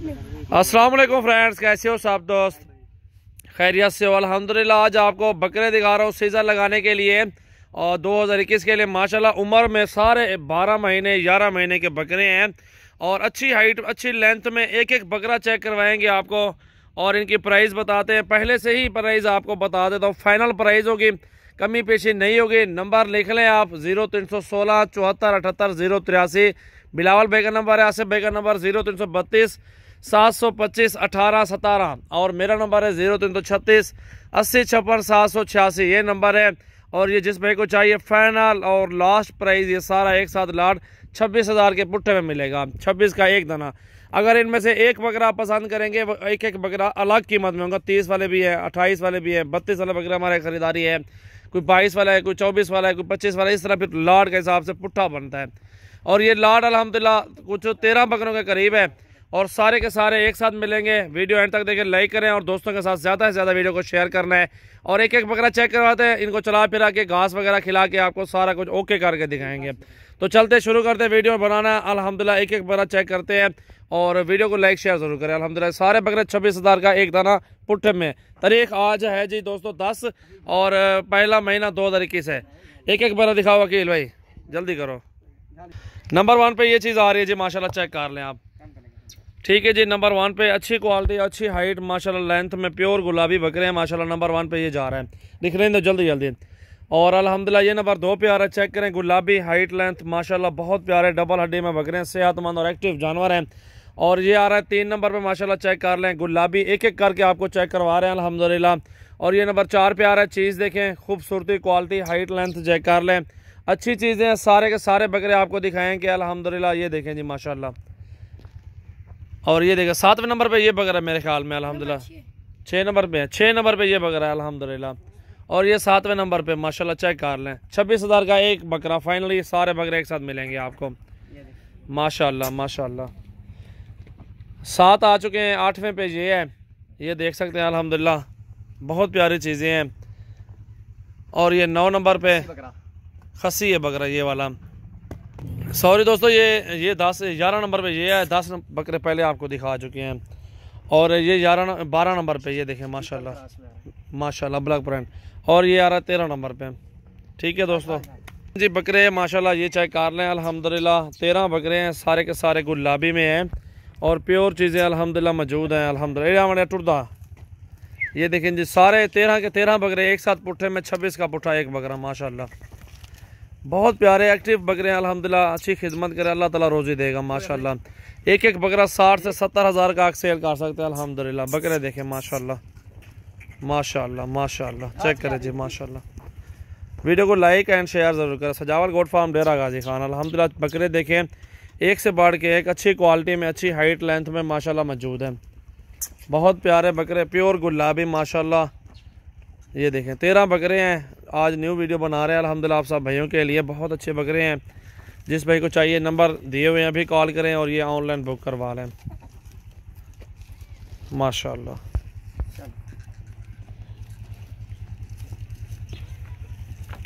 अस्सलाम वालेकुम फ्रेंड्स, कैसे हो सब दोस्त? खैरियत से हो? अल्हम्दुलिल्लाह। आज आपको बकरे दिखा रहा हूँ सीज़न लगाने के लिए और 2021 के लिए। माशाल्लाह उम्र में सारे 12 महीने 11 महीने के बकरे हैं और अच्छी हाइट अच्छी लेंथ में एक एक बकरा चेक करवाएंगे आपको और इनकी प्राइस बताते हैं। पहले से ही प्राइस आपको बता देता हूँ, फाइनल प्राइस होगी, कमी पेशी नहीं होगी। नंबर लिख लें आप 0316 74 78 083। बिलावल भाई का नंबर है, आसिफ भाई का नंबर 0332 725 18 17 और मेरा नंबर है 0336 80 56 786। ये नंबर है। और ये जिस भाई को चाहिए फाइनल और लास्ट प्राइस ये सारा एक साथ लाट 26,000 के पुट्ठे में मिलेगा। 26 का एक दाना। अगर इनमें से एक बकरा पसंद करेंगे, एक एक बकरा अलग कीमत में होगा। 30 वाले भी है, 28 वाले भी है, 32 वाला बकरा हमारे खरीदारी है, कोई 22 वाला है, कोई 24 वाला है, कोई 25 वाला। इस तरह फिर लाट के हिसाब से पुट्ठा बनता है। और ये लाट अल्हम्दुलिल्लाह कुछ 13 बकरों के करीब है और सारे के सारे एक साथ मिलेंगे। वीडियो एंड तक देखें, लाइक करें और दोस्तों के साथ ज़्यादा से ज़्यादा वीडियो को शेयर करना है। और एक एक बकरा चेक करवाते हैं, इनको चला फिरा के घास वगैरह खिला के आपको सारा कुछ ओके करके दिखाएंगे। तो चलते शुरू करते हैं वीडियो बनाना। अल्हम्दुलिल्लाह एक एक बकरा चेक करते हैं और वीडियो को लाइक शेयर जरूर करें। अल्हम्दुलिल्लाह सारे बकरे 26,000 का एक दाना पुट्ठे में। तारीख आज है जी दोस्तों 10 और पहला महीना 2021 है। एक एक बकरा दिखाओ वकील भाई, जल्दी करो। नंबर 1 पे ये चीज़ आ रही है जी, माशाल्लाह चेक कर लें आप। ठीक है जी, नंबर 1 पे अच्छी क्वालिटी अच्छी हाइट माशाल्लाह लेंथ में प्योर गुलाबी बकरे हैं माशाल्लाह। नंबर 1 पे ये जा रहा है, दिख रहे हैं तो जल्दी जल्दी। और अल्हम्दुलिल्लाह ये नंबर 2 पे आ रहा है, चेक करें। गुलाबी हाइट लेंथ माशाल्लाह बहुत प्यारे डबल हड्डी में बकरे हैं, सेहतमंद और एक्टिव जानवर हैं। और ये आ रहा है 3 नंबर पे माशाल्लाह चेक कर लें। गुलाबी एक एक करके आपको चेक करवा रहे हैं अल्हम्दुलिल्लाह। और ये नंबर 4 पे आ रहा है। चीज़ देखें, खूबसूरती क्वालिटी हाइट लेंथ चेक कर लें, अच्छी चीज़ें हैं। सारे के सारे बकरे आपको दिखाएंगे अल्हम्दुलिल्लाह। ये देखें जी माशाल्लाह। और ये देखें 7वें नंबर पे ये बकरा मेरे ख्याल में अल्हम्दुलिल्लाह 6 नंबर पे है, 6 नंबर पे ये बकरा है अल्हम्दुलिल्लाह। और ये 7वें नंबर पे माशाल्लाह चेक कर लें। 26,000 का एक बकरा फाइनली सारे बकरे एक साथ मिलेंगे आपको माशाल्लाह माशाल्लाह। 7 आ चुके हैं, 8वें पे ये है, ये देख सकते हैं अल्हम्दुलिल्लाह बहुत प्यारी चीज़ें हैं। और ये 9 नंबर पे खसी है बकरा ये वाला। सॉरी दोस्तों, ये 11 नंबर पे ये है। 10 बकरे पहले आपको दिखा चुके हैं। और ये 12 नंबर पे ये देखें माशाल्लाह माशाल्लाह ब्लैक प्रिंट। और ये आ रहा है 13 नंबर पे। ठीक है दोस्तों जी, बकरे माशाल्लाह ये चेक कर लें अल्हम्दुलिल्लाह। 13 बकरे हैं, सारे के सारे गुलाबी में हैं और प्योर चीज़ें अल्हम्दुलिल्लाह मौजूद हैं अल्हम्दुलिल्लाह। टुरदा ये देखें जी, सारे 13 के 13 बकरे एक साथ पुट्ठे में। 26 का पुट्ठा एक बकरा माशाल्लाह। बहुत प्यारे एक्टिव बकरे हैं अल्हम्दुलिल्लाह। अच्छी खिदमत करे अल्लाह ताला रोज़ी देगा माशाल्लाह। एक एक बकरा 60 से 70,000 का सेल कर सकते हैं अल्हम्दुलिल्लाह। बकरे देखें माशाल्लाह माशाल्लाह माशाल्लाह। चेक करें जी माशाल्लाह। वीडियो को लाइक एंड शेयर ज़रूर करें। सजावल गोट फार्म डेरा गाजी खान अल्हम्दुलिल्लाह। बकरे देखें एक से बढ़ के एक अच्छी क्वालिटी में अच्छी हाइट लेंथ में माशाल्लाह मौजूद है। बहुत प्यारे बकरे प्योर गुलाबी माशाल्लाह। ये देखें 13 बकरे हैं। आज न्यू वीडियो बना रहे हैं अल्हम्दुलिल्लाह आप सब भाइयों के लिए। बहुत अच्छे बकरे हैं, जिस भाई को चाहिए नंबर दिए हुए हैं, अभी कॉल करें और ये ऑनलाइन बुक करवा लें माशाल्लाह।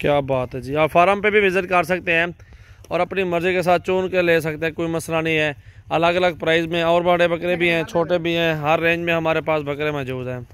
क्या बात है जी। आप फार्म पे भी विज़िट कर सकते हैं और अपनी मर्ज़ी के साथ चुन के ले सकते हैं, कोई मसला नहीं है। अलग अलग प्राइस में और बड़े बकरे भी हैं, छोटे भी हैं, हर रेंज में हमारे पास बकरे मौजूद हैं।